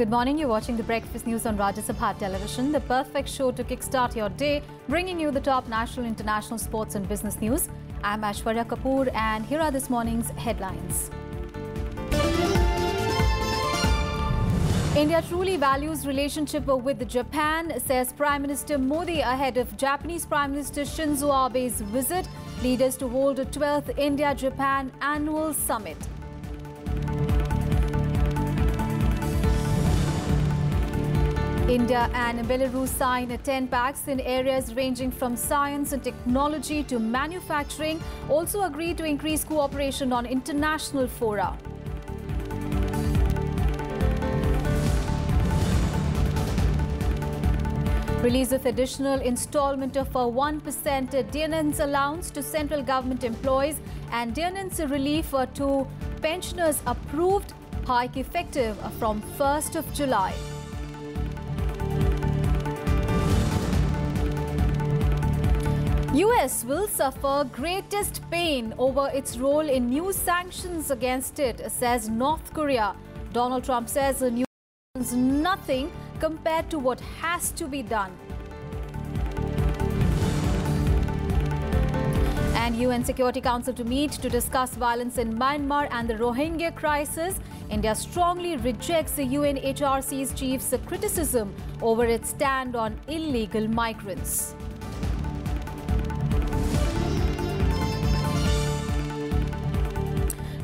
Good morning. You're watching the Breakfast News on Rajya Sabha television, the perfect show to kickstart your day, bringing you the top national, international, sports and business news. I'm Aishwarya Kapoor and here are this morning's headlines. India truly values relationship with Japan, says Prime Minister Modi ahead of Japanese Prime Minister Shinzo Abe's visit. Leaders to hold a 12th India-Japan annual summit. India and Belarus sign 10 pacts in areas ranging from science and technology to manufacturing. Also agree to increase cooperation on international fora. Release of additional installment of a 1% DNN's allowance to central government employees and DNN's relief to pensioners approved. Hike effective from 1st of July. US will suffer greatest pain over its role in new sanctions against it, says North Korea. Donald Trump says the new sanctions nothing compared to what has to be done. And UN Security Council to meet to discuss violence in Myanmar and the Rohingya crisis. India strongly rejects the UNHRC's chief's criticism over its stand on illegal migrants.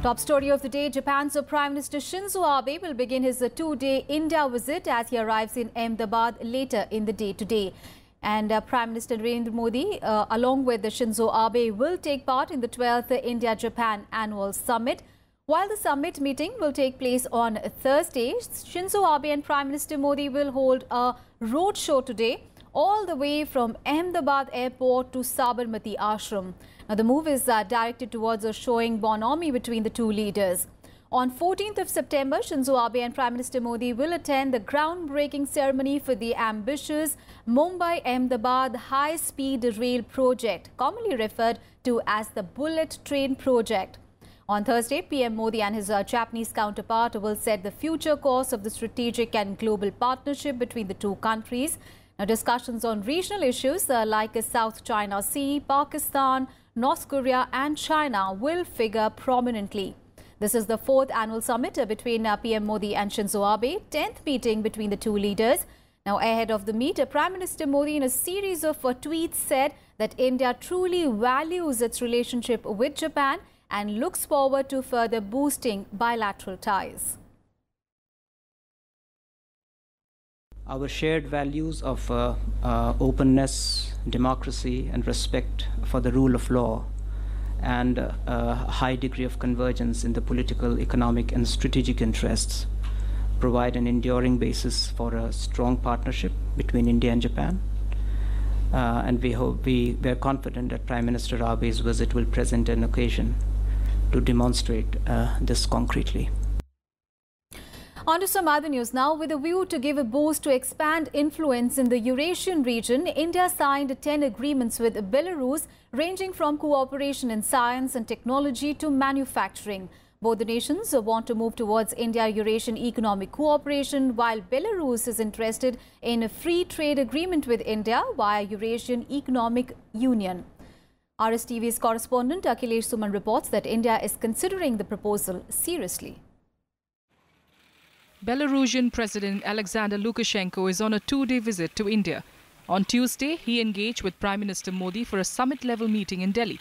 Top story of the day, Japan's Prime Minister Shinzo Abe will begin his two-day India visit as he arrives in Ahmedabad later in the day today. And Prime Minister Narendra Modi, along with Shinzo Abe, will take part in the 12th India-Japan annual summit. While the summit meeting will take place on Thursday, Shinzo Abe and Prime Minister Modi will hold a roadshow today, all the way from Ahmedabad airport to Sabarmati Ashram. Now, the move is directed towards a showing bonhomie between the two leaders. On 14th of September, Shinzo Abe and Prime Minister Modi will attend the groundbreaking ceremony for the ambitious Mumbai-Ahmedabad high-speed rail project, commonly referred to as the Bullet train project. On Thursday, PM Modi and his Japanese counterpart will set the future course of the strategic and global partnership between the two countries. Now, discussions on regional issues like South China Sea, Pakistan, North Korea and China will figure prominently. This is the 4th annual summit between PM Modi and Shinzo Abe, 10th meeting between the two leaders. Now, ahead of the meet, Prime Minister Modi in a series of tweets said that India truly values its relationship with Japan and looks forward to further boosting bilateral ties. Our shared values of openness, democracy and respect for the rule of law and a high degree of convergence in the political, economic and strategic interests provide an enduring basis for a strong partnership between India and Japan. And we are confident that Prime Minister Abe's visit will present an occasion to demonstrate this concretely. On to some other news now. With a view to give a boost to expand influence in the Eurasian region, India signed 10 agreements with Belarus, ranging from cooperation in science and technology to manufacturing. Both the nations want to move towards India-Eurasian economic cooperation, while Belarus is interested in a free trade agreement with India via Eurasian Economic Union. RSTV's correspondent Akhilesh Suman reports that India is considering the proposal seriously. Belarusian President Alexander Lukashenko is on a two-day visit to India. On Tuesday, he engaged with Prime Minister Modi for a summit-level meeting in Delhi.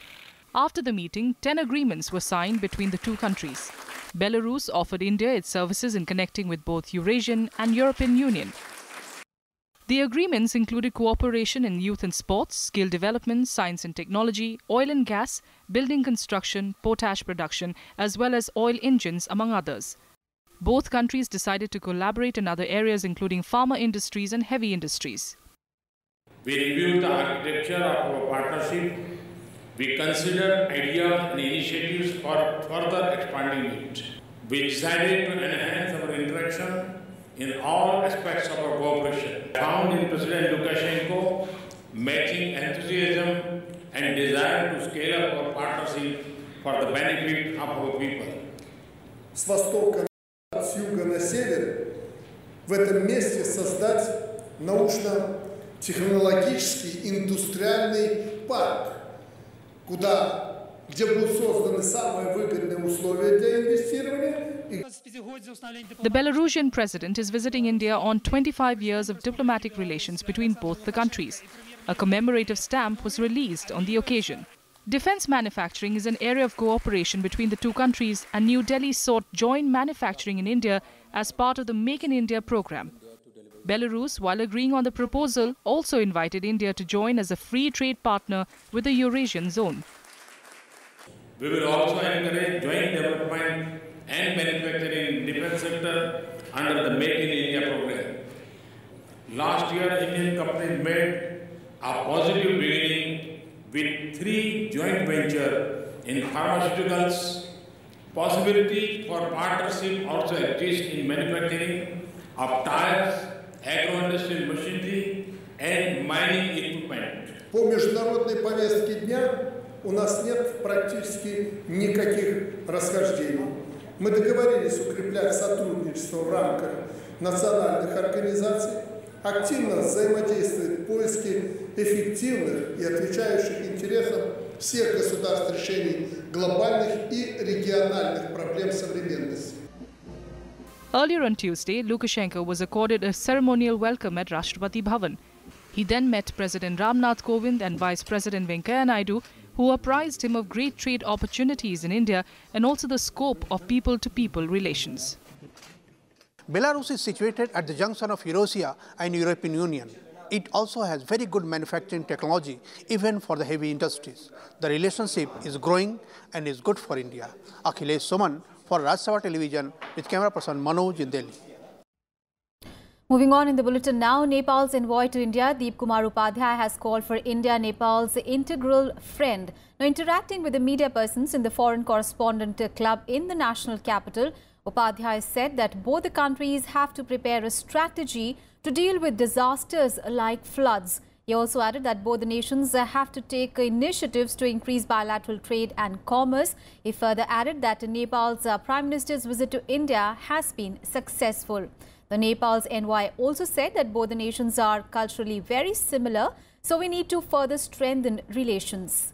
After the meeting, 10 agreements were signed between the two countries. Belarus offered India its services in connecting with both Eurasian and European Union. The agreements included cooperation in youth and sports, skill development, science and technology, oil and gas, building construction, potash production, as well as oil engines, among others. Both countries decided to collaborate in other areas including pharma industries and heavy industries. We reviewed the architecture of our partnership. We considered ideas and initiatives for further expanding it. We decided to enhance our interaction in all aspects of our cooperation. I found in President Lukashenko matching enthusiasm and desire to scale up our partnership for the benefit of our people. С востока, с юга на север в этом месте создать научно-технологический индустриальный парк, где будут созданы самые выгодные условия для инвестирования. The Belarusian president is visiting India on 25 years of diplomatic relations between both the countries. A commemorative stamp was released on the occasion. Defence manufacturing is an area of cooperation between the two countries, and New Delhi sought joint manufacturing in India as part of the Make in India program. Belarus, while agreeing on the proposal, also invited India to join as a free trade partner with the Eurasian zone. We will also encourage joint development and manufacturing in defence sector under the Make in India program. Last year, Indian companies made a positive beginning with 3 joint ventures in pharmaceuticals. Possibility for partnership also exists in manufacturing of tires, agro-industrial machinery and mining equipment. По международной повестке дня у нас нет практически никаких расхождений. Мы договорились укреплять сотрудничество в рамках национальных организаций, активно взаимодействовать в поиске эффективных и отвечающих интересам всех государств решений глобальных и региональных проблем современности. Earlier on Tuesday, Lukashenko was accorded a ceremonial welcome at Rashtrapati Bhavan. He then met President Ramnath Kovind and Vice President Venkaiah Naidu, who apprised him of great trade opportunities in India and also the scope of people-to-people relations. Belarus is situated at the junction of Eurasia and European Union. It also has very good manufacturing technology, even for the heavy industries. The relationship is growing and is good for India. Akhilesh Suman for Rajya Television with camera person Manoj in Delhi. Moving on in the bulletin now, Nepal's envoy to India, Deep Kumar Upadhyay, has called for India Nepal's integral friend. Now, interacting with the media persons in the Foreign Correspondent Club in the national capital, Upadhyay said that both the countries have to prepare a strategy to deal with disasters like floods. He also added that both the nations have to take initiatives to increase bilateral trade and commerce. He further added that Nepal's Prime Minister's visit to India has been successful. The Nepal's envoy also said that both the nations are culturally very similar, so we need to further strengthen relations.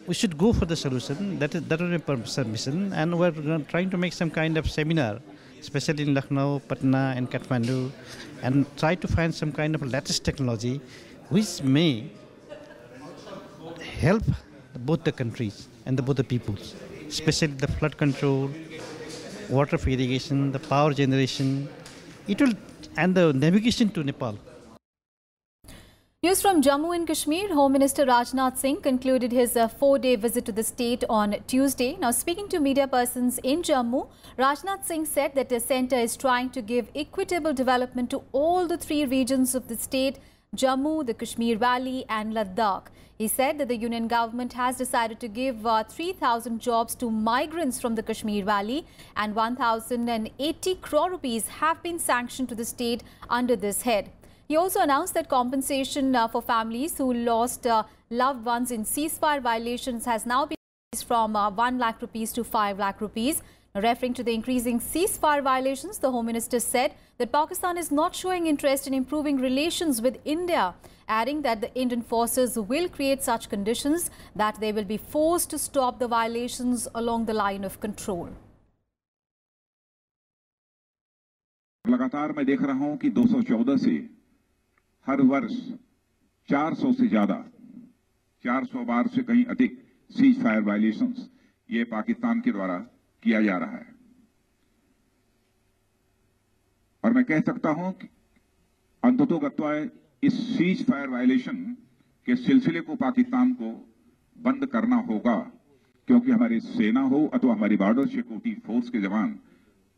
We should go for the solution. That was a mission, and we're trying to make some kind of seminar, especially in Lucknow, Patna and Kathmandu, and try to find some kind of latest technology which may help both the countries and both the peoples, especially the flood control, water for irrigation, the power generation, and the navigation to Nepal. News from Jammu and Kashmir. Home Minister Rajnath Singh concluded his 4-day visit to the state on Tuesday. Now, speaking to media persons in Jammu, Rajnath Singh said that the centre is trying to give equitable development to all the 3 regions of the state, Jammu, the Kashmir Valley and Ladakh. He said that the union government has decided to give 3,000 jobs to migrants from the Kashmir Valley, and 1,080 crore rupees have been sanctioned to the state under this head. He also announced that compensation for families who lost loved ones in ceasefire violations has now been increased from 1 lakh rupees to 5 lakh rupees. Referring to the increasing ceasefire violations, the Home Minister said that Pakistan is not showing interest in improving relations with India, adding that the Indian forces will create such conditions that they will be forced to stop the violations along the line of control. लगातार मैं देख रहा हूं कि 214 से हर वर्ष 400 से ज्यादा 400 बार से कहीं अधिक सीज फायर वायलेशंस ये पाकिस्तान के द्वारा किया जा रहा है, और मैं कह सकता हूं कि अंततोगत्वा इस सीज फायर वायलेशन के सिलसिले को पाकिस्तान को बंद करना होगा, क्योंकि हमारी सेना हो अथवा हमारी बॉर्डर सिक्योरिटी फोर्स के जवान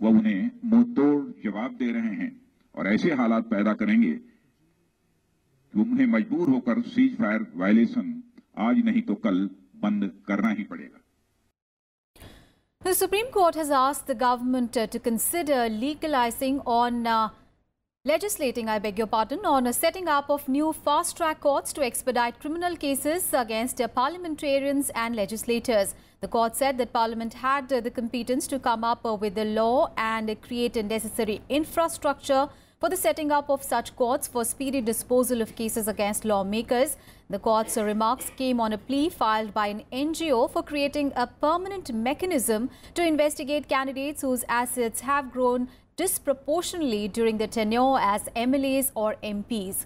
वो उन्हें मुंहतोड़ जवाब दे रहे हैं और ऐसे हालात पैदा करेंगे कि उन्हें मजबूर होकर सीज फायर वायलेशन आज नहीं तो कल बंद करना ही पड़ेगा. The Supreme Court has asked the government to consider legalizing on Legislating, on a setting up of new fast-track courts to expedite criminal cases against parliamentarians and legislators. The court said that Parliament had the competence to come up with the law and create a necessary infrastructure for the setting up of such courts for speedy disposal of cases against lawmakers. The court's remarks came on a plea filed by an NGO for creating a permanent mechanism to investigate candidates whose assets have grown disproportionately during their tenure as MLAs or MPs.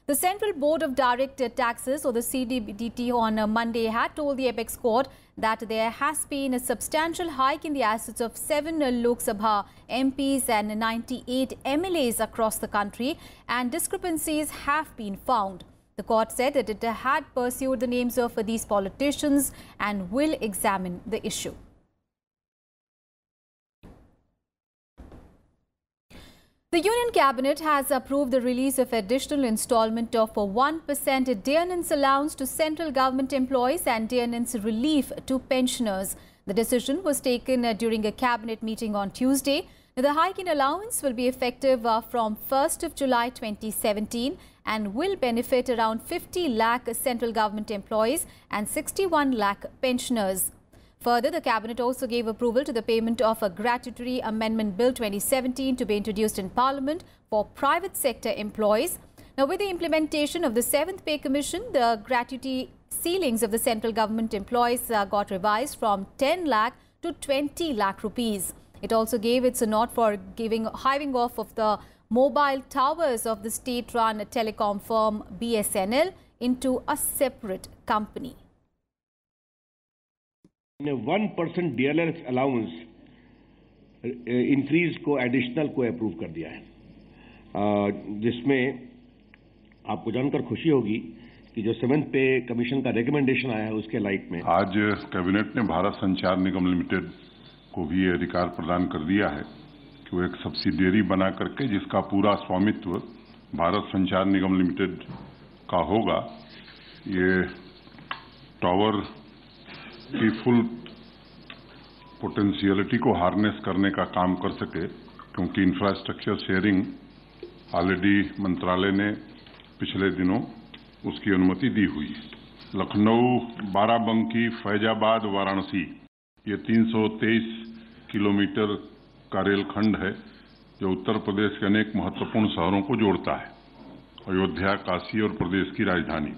The Central Board of Direct Taxes, or the CBDT, on Monday had told the Apex Court that there has been a substantial hike in the assets of 7 Lok Sabha MPs and 98 MLAs across the country, and discrepancies have been found. The court said that it had pursued the names of these politicians and will examine the issue. The Union Cabinet has approved the release of additional installment of a 1% dearnance allowance to central government employees and dearnance relief to pensioners. The decision was taken during a cabinet meeting on Tuesday. The hike in allowance will be effective from 1st of July 2017 and will benefit around 50 lakh central government employees and 61 lakh pensioners. Further, the Cabinet also gave approval to the payment of a gratuity amendment bill 2017 to be introduced in Parliament for private sector employees. Now, with the implementation of the 7th Pay Commission, the gratuity ceilings of the central government employees got revised from 10 lakh to 20 lakh rupees. It also gave its nod for hiving off of the mobile towers of the state-run telecom firm BSNL into a separate company. 1% DLS allowance increase को additional को approve कर दिया है, जिसमें आपको जानकर खुशी होगी कि जो 7th पे कमीशन का रिकमेंडेशन आया है उसके लाइट में आज कैबिनेट ने भारत संचार निगम लिमिटेड को भी ये अधिकार प्रदान कर दिया है कि वो एक सब्सिडियरी बना करके जिसका पूरा स्वामित्व भारत संचार निगम लिमिटेड का होगा, ये टावर की फुल पोटेंशियलिटी को हार्नेस करने का काम कर सके, क्योंकि इंफ्रास्ट्रक्चर शेयरिंग ऑलरेडी मंत्रालय ने पिछले दिनों उसकी अनुमति दी हुई है। लखनऊ, बाराबंकी, फैजाबाद, वाराणसी, ये 323 किलोमीटर का रेलखंड है जो उत्तर प्रदेश के अनेक महत्वपूर्ण शहरों को जोड़ता है। अयोध्या, काशी और प्रदेश की राजधानी,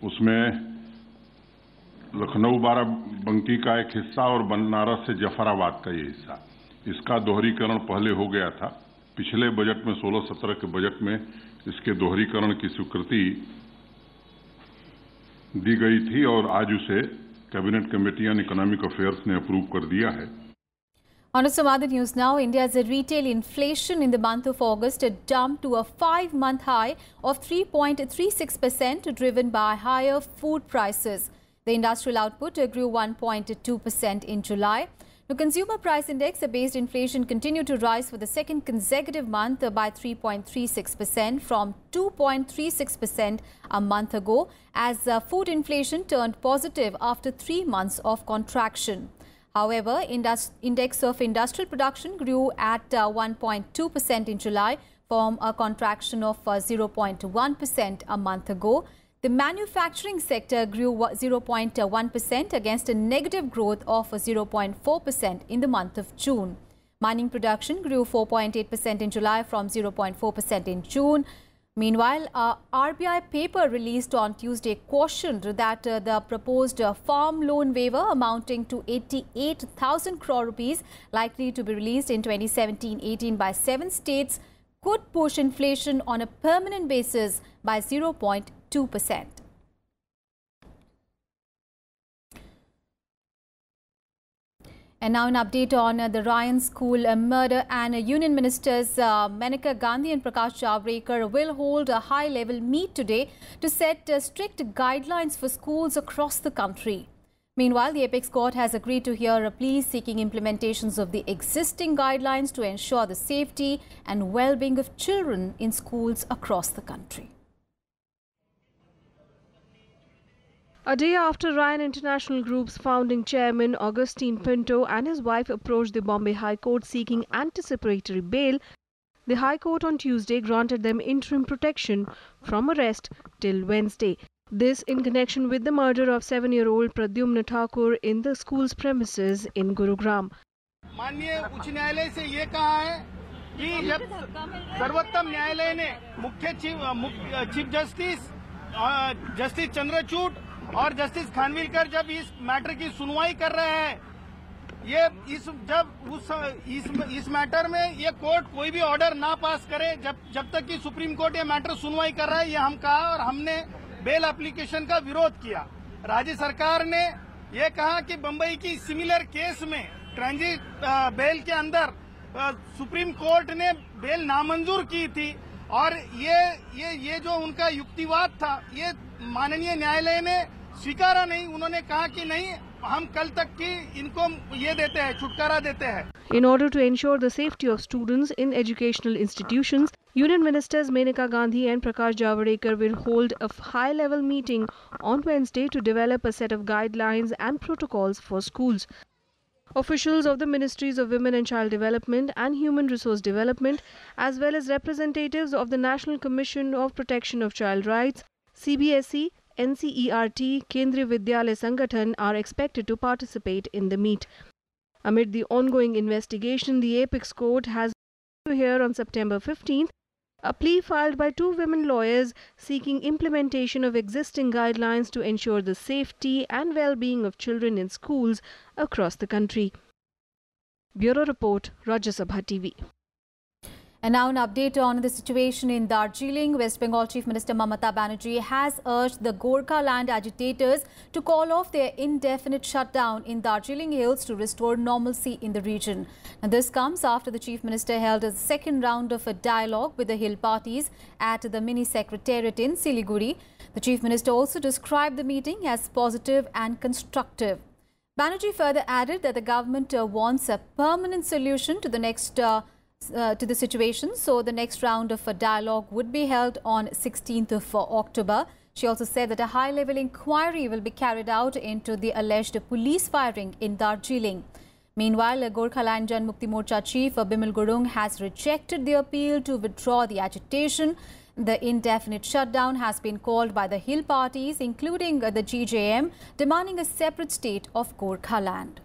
उसमें लखनऊ बाराबंकी का एक हिस्सा और बनारस से जफराबाद का ये हिस्सा, इसका दोहरीकरण पहले हो गया था। पिछले बजट में 16-17 के बजट में इसके दोहरीकरण की स्वीकृति दी गई थी और आज उसे cabinet committee on economic affairs ने अप्रूव कर दिया है। On to some other news now. India's retail inflation in the month of August jumped to a 5-month high of 3.36%, driven by higher food prices. The industrial output grew 1.2% in July. The consumer price index based inflation continued to rise for the second consecutive month by 3.36% from 2.36% a month ago, as food inflation turned positive after 3 months of contraction. However, index of industrial production grew at 1.2% in July from a contraction of 0.1% a month ago. The manufacturing sector grew 0.1% against a negative growth of 0.4% in the month of June. Mining production grew 4.8% in July from 0.4% in June. Meanwhile, RBI paper released on Tuesday cautioned that the proposed farm loan waiver amounting to 88,000 crore rupees, likely to be released in 2017-18 by 7 states, could push inflation on a permanent basis by 0.2%. And now an update on the Ryan School murder, and Union Ministers Maneka Gandhi and Prakash Javadekar will hold a high-level meet today to set strict guidelines for schools across the country. Meanwhile, the Apex Court has agreed to hear a plea seeking implementations of the existing guidelines to ensure the safety and well-being of children in schools across the country. A day after Ryan International Group's founding chairman Augustine Pinto and his wife approached the Bombay High Court seeking anticipatory bail, The High Court on Tuesday granted them interim protection from arrest till Wednesday. This in connection with the murder of 7-year-old Pradyumna Thakur in the school's premises in Gurugram. माननीय उच्च न्यायालय से ये कहा है कि जब सर्वोत्तम न्यायालय ने मुख्य चीफ जस्टिस चंद्रचूड़ और जस्टिस खानविलकर जब इस मैटर की सुनवाई कर रहे हैं, ये इस मैटर में ये कोर्ट कोई भी ऑर्डर ना पास करे जब तक कि सुप्रीम कोर्ट ये मैटर सुनवाई कर रहा है, ये हम कहा और हमने बेल एप्लीकेशन का विरोध किया। राज्य सरकार ने ये कहा कि बम्बई की सिमिलर केस में ट्रांजिट बेल के अंदर सुप्रीम कोर्ट ने बेल नामंजूर की थी और ये जो उनका युक्तिवाद था ये माननीय न्यायालय ने स्वीकारा नहीं। उन्होंने कहा कि नहीं, हम कल तक की इनको ये देते हैं, छुटकारा देते हैं। In order to ensure the safety of students in educational institutions, Union Ministers Menaka Gandhi and Prakash Javadekar will hold a high-level meeting on Wednesday to develop a set of guidelines and protocols for schools. Officials of the Ministries of Women and Child Development and Human Resource Development, as well as representatives of the National Commission of Protection of Child Rights, CBSE, NCERT, Kendriya Vidyalaya Sangathan are expected to participate in the meet. Amid the ongoing investigation, the Apex Court has to hear on September 15th a plea filed by 2 women lawyers seeking implementation of existing guidelines to ensure the safety and well-being of children in schools across the country. Bureau Report, Rajya Sabha TV. And now an update on the situation in Darjeeling. West Bengal Chief Minister Mamata Banerjee has urged the Gorkha land agitators to call off their indefinite shutdown in Darjeeling Hills to restore normalcy in the region. Now, this comes after the Chief Minister held a second round of a dialogue with the Hill parties at the mini secretariat in Siliguri. The Chief Minister also described the meeting as positive and constructive. Banerjee further added that the government wants a permanent solution to the situation, so the next round of a dialogue would be held on 16th of October. She also said that a high-level inquiry will be carried out into the alleged police firing in Darjeeling. Meanwhile, Gorkhaland Jan Mukti Morcha Chief Bimal Gurung has rejected the appeal to withdraw the agitation. The indefinite shutdown has been called by the Hill parties, including the GJM, demanding a separate state of Gorkhaland.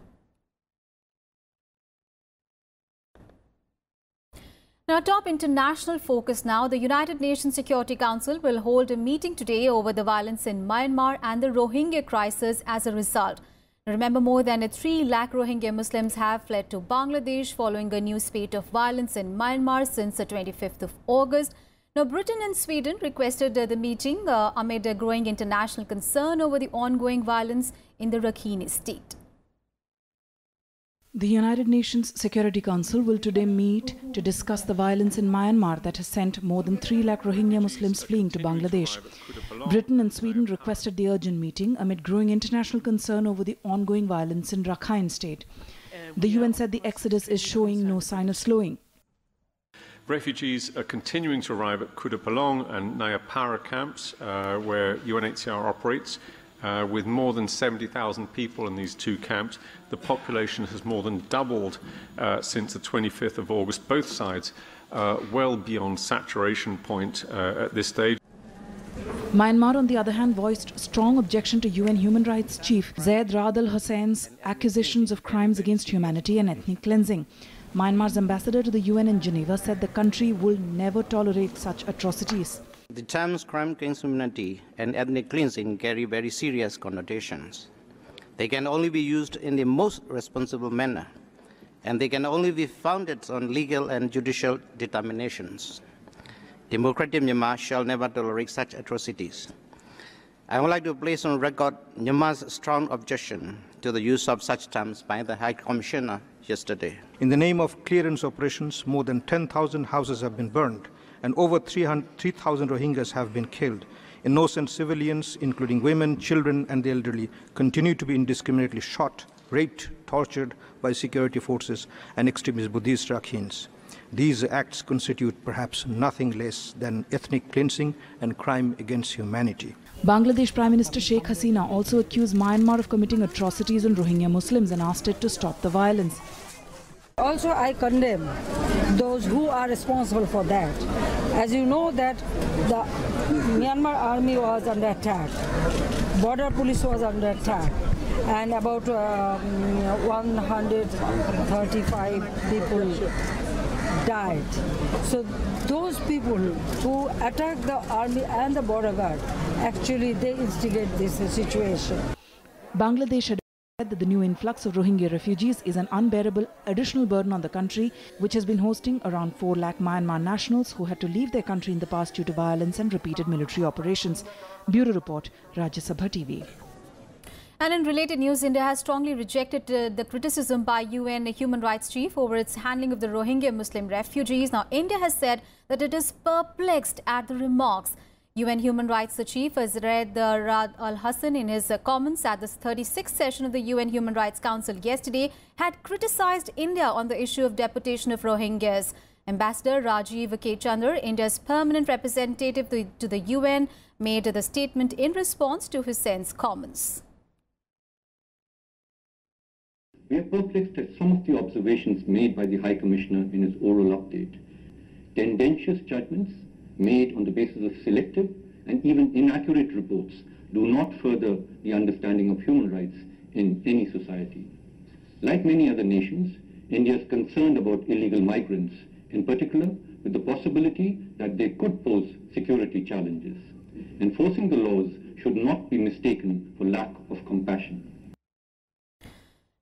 Now, top international focus now. The United Nations Security Council will hold a meeting today over the violence in Myanmar and the Rohingya crisis as a result. Remember, more than 3 lakh Rohingya Muslims have fled to Bangladesh following a new spate of violence in Myanmar since the 25th of August. Now, Britain and Sweden requested the meeting amid a growing international concern over the ongoing violence in the Rakhine state. The United Nations Security Council will today meet to discuss the violence in Myanmar that has sent more than 3 lakh Rohingya Muslims fleeing to Bangladesh. Britain and Sweden requested the urgent meeting amid growing international concern over the ongoing violence in Rakhine state. The UN said the exodus is showing no sign of slowing. Refugees are continuing to arrive at Kutupalong and Nayapara camps where UNHCR operates. With more than 70,000 people in these 2 camps, the population has more than doubled since the 25th of August. Both sides well beyond saturation point at this stage. Myanmar, on the other hand, voiced strong objection to UN Human Rights Chief Zaid Ra'ad Al Hussein's accusations of crimes against humanity and ethnic cleansing. Myanmar's ambassador to the UN in Geneva said the country will never tolerate such atrocities. The terms crime against humanity and ethnic cleansing carry very serious connotations. They can only be used in the most responsible manner, and they can only be founded on legal and judicial determinations. Democratic Myanmar shall never tolerate such atrocities. I would like to place on record Myanmar's strong objection to the use of such terms by the High Commissioner yesterday. In the name of clearance operations, more than 10,000 houses have been burned, and over 3,000 Rohingyas have been killed. Innocent civilians, including women, children, and the elderly, continue to be indiscriminately shot, raped, tortured by security forces and extremist Buddhist Rakhines. These acts constitute perhaps nothing less than ethnic cleansing and crime against humanity. Bangladesh Prime Minister Sheikh Hasina also accused Myanmar of committing atrocities on Rohingya Muslims and asked it to stop the violence. Also, I condemn those who are responsible for that. As you know that the Myanmar army was under attack, border police was under attack, and about 135 people died. So those people who attack the army and the border guard, actually they instigate this situation. Bangladesh had said that the new influx of Rohingya refugees is an unbearable additional burden on the country, which has been hosting around 4 lakh Myanmar nationals who had to leave their country in the past due to violence and repeated military operations. Bureau Report, Rajya Sabha TV. And in related news, India has strongly rejected the criticism by UN Human Rights Chief over its handling of the Rohingya Muslim refugees. Now, India has said that it is perplexed at the remarks. UN Human Rights Chief Azraid Rad Al Hassan, in his comments at the 36th session of the UN Human Rights Council yesterday, had criticized India on the issue of deportation of Rohingyas. Ambassador Rajiv K. Chandra, India's permanent representative to the UN, made the statement in response to Hussein's comments. We are perplexed at some of the observations made by the High Commissioner in his oral update. Tendentious judgments made on the basis of selective and even inaccurate reports do not further the understanding of human rights in any society. Like many other nations, India is concerned about illegal migrants, in particular with the possibility that they could pose security challenges. Enforcing the laws should not be mistaken for lack of compassion.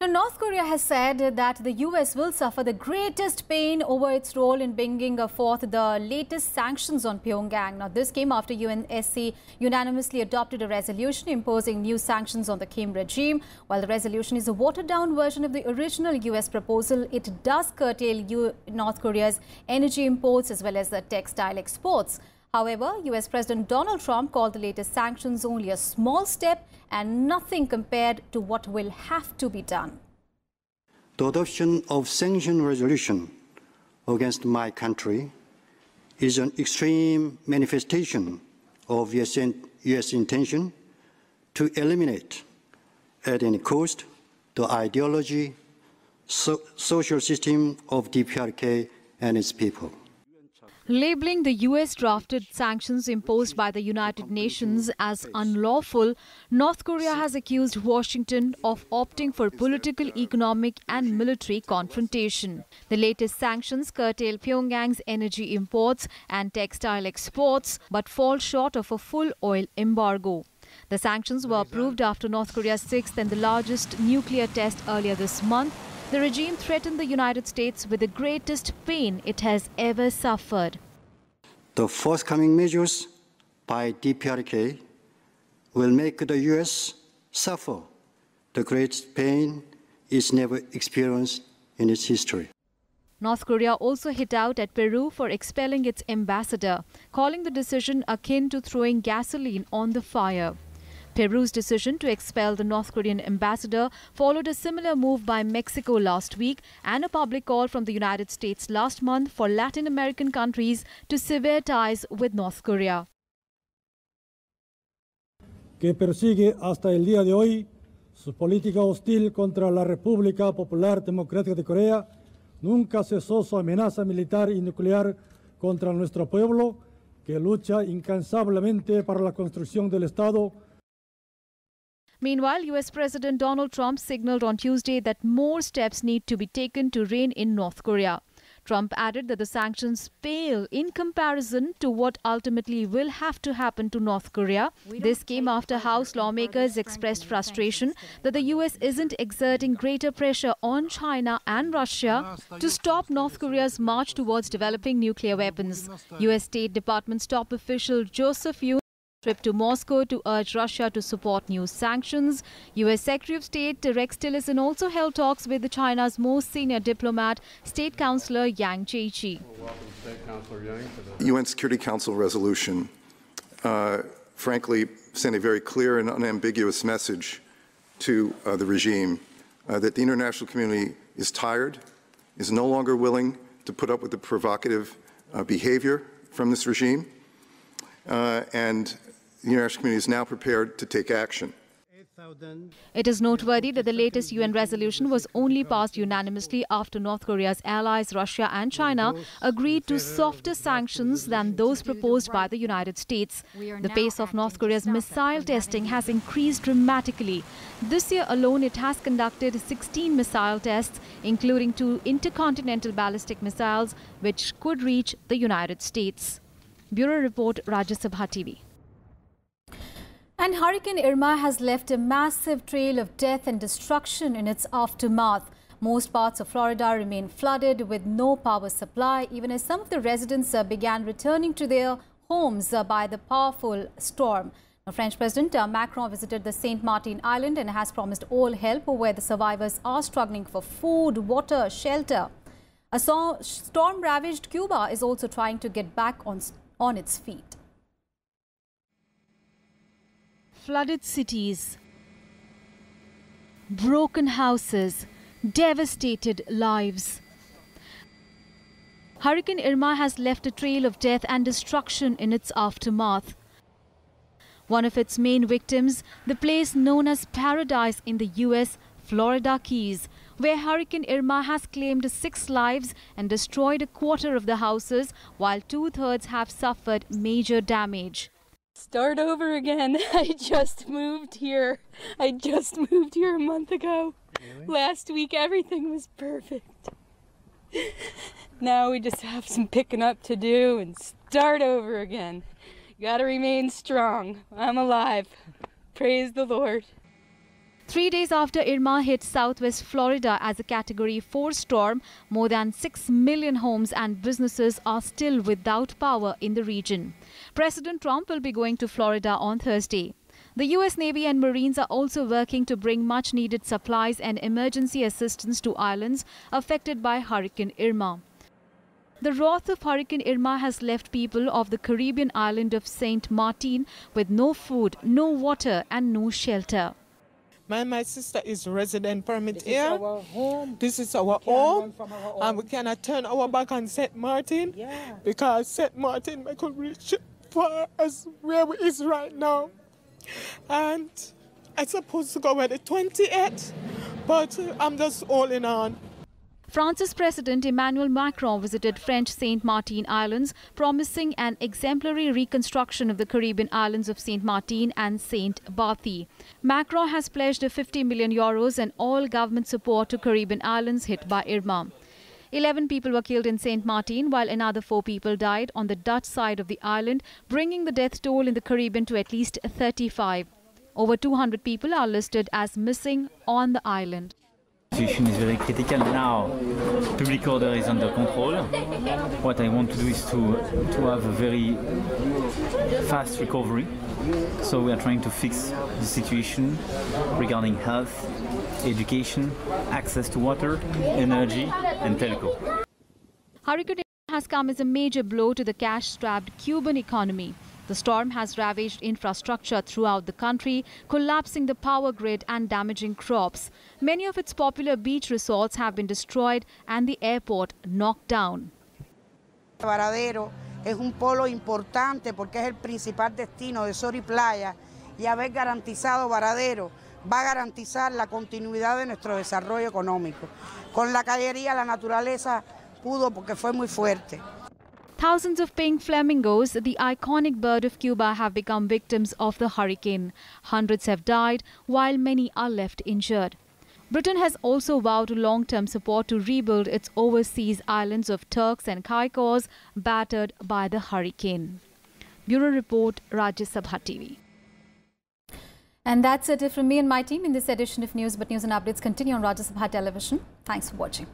Now, North Korea has said that the US will suffer the greatest pain over its role in bringing forth the latest sanctions on Pyongyang. Now, this came after UNSC unanimously adopted a resolution imposing new sanctions on the Kim regime. While the resolution is a watered-down version of the original US proposal, it does curtail North Korea's energy imports as well as the textile exports. However, US President Donald Trump called the latest sanctions only a small step and nothing compared to what will have to be done. The adoption of sanction resolution against my country is an extreme manifestation of US intention to eliminate at any cost the ideology, social system of DPRK and its people. Labeling the US-drafted sanctions imposed by the United Nations as unlawful, North Korea has accused Washington of opting for political, economic and military confrontation. The latest sanctions curtail Pyongyang's energy imports and textile exports, but fall short of a full oil embargo. The sanctions were approved after North Korea's 6th and the largest nuclear test earlier this month. The regime threatened the United States with the greatest pain it has ever suffered. The forthcoming measures by DPRK will make the US suffer the greatest pain it's never experienced in its history. North Korea also hit out at Peru for expelling its ambassador, calling the decision akin to throwing gasoline on the fire. Peru's decision to expel the North Korean ambassador followed a similar move by Mexico last week and a public call from the United States last month for Latin American countries to sever ties with North Korea. Que persigue hasta el día de hoy su política hostil contra la República Popular Democrática de Corea, nunca cesó su amenaza militar y nuclear contra nuestro pueblo, que lucha incansablemente para la construcción del Estado. Meanwhile, US President Donald Trump signaled on Tuesday that more steps need to be taken to rein in North Korea. Trump added that the sanctions pale in comparison to what ultimately will have to happen to North Korea. This came after House lawmakers expressed frustration that the US isn't exerting greater pressure on China and Russia to stop North Korea's march towards developing nuclear weapons. US State Department's top official Joseph Yun trip to Moscow to urge Russia to support new sanctions. US Secretary of State Rex Tillerson also held talks with China's most senior diplomat, State Councillor Yang Jiechi. The UN Security Council resolution, frankly, sent a very clear and unambiguous message to the regime that the international community is tired, is no longer willing to put up with the provocative behavior from this regime, and the international community is now prepared to take action. It is noteworthy that the latest UN resolution was only passed unanimously after North Korea's allies Russia and China agreed to softer sanctions than those proposed by the United States. The pace of North Korea's missile testing has increased dramatically. This year alone, it has conducted 16 missile tests, including 2 intercontinental ballistic missiles, which could reach the United States. Bureau Report, Rajya Sabha TV. And Hurricane Irma has left a massive trail of death and destruction in its aftermath. Most parts of Florida remain flooded with no power supply, even as some of the residents began returning to their homes by the powerful storm. Now, French President Macron visited the Saint Martin Island and has promised all help where the survivors are struggling for food, water, shelter. A storm-ravaged Cuba is also trying to get back on its feet. Flooded cities, broken houses, devastated lives. Hurricane Irma has left a trail of death and destruction in its aftermath. One of its main victims, the place known as Paradise in the US, Florida Keys, where Hurricane Irma has claimed 6 lives and destroyed a quarter of the houses, while 2/3 have suffered major damage. Start over again. I just moved here. A month ago. Really? Last week everything was perfect. Now we just have some picking up to do and start over again. Gotta remain strong. I'm alive. Praise the Lord. 3 days after Irma hit southwest Florida as a Category 4 storm, more than 6 million homes and businesses are still without power in the region. President Trump will be going to Florida on Thursday. The U.S. Navy and Marines are also working to bring much-needed supplies and emergency assistance to islands affected by Hurricane Irma. The wrath of Hurricane Irma has left people of the Caribbean island of Saint Martin with no food, no water and no shelter. My sister is resident permit here. This is our home. And we cannot turn our back on St. Martin because St. Martin we could reach far as where we is right now. And I'm supposed to go at the 28th, but I'm just holding on. France's President Emmanuel Macron visited French Saint Martin Islands, promising an exemplary reconstruction of the Caribbean islands of Saint Martin and Saint Barthé. Macron has pledged €50 million and all government support to Caribbean islands hit by Irma. 11 people were killed in Saint Martin, while another 4 people died on the Dutch side of the island, bringing the death toll in the Caribbean to at least 35. Over 200 people are listed as missing on the island. The situation is very critical now. Public order is under control. What I want to do is to have a very fast recovery. So we are trying to fix the situation regarding health, education, access to water, energy and telco. Hurricane has come as a major blow to the cash-strapped Cuban economy. The storm has ravaged infrastructure throughout the country, collapsing the power grid and damaging crops. Many of its popular beach resorts have been destroyed and the airport knocked down. Varadero es un polo importante porque es el principal destino de sol y playa, y haber garantizado Varadero va a garantizar la continuidad de nuestro desarrollo económico. Con la callería la naturaleza pudo porque fue muy fuerte. Thousands of pink flamingos, the iconic bird of Cuba, have become victims of the hurricane. Hundreds have died, while many are left injured. Britain has also vowed long-term support to rebuild its overseas islands of Turks and Caicos battered by the hurricane. Bureau Report, Rajya Sabha TV. And that's it from me and my team in this edition of News. But news and updates continue on Rajya Sabha Television. Thanks for watching.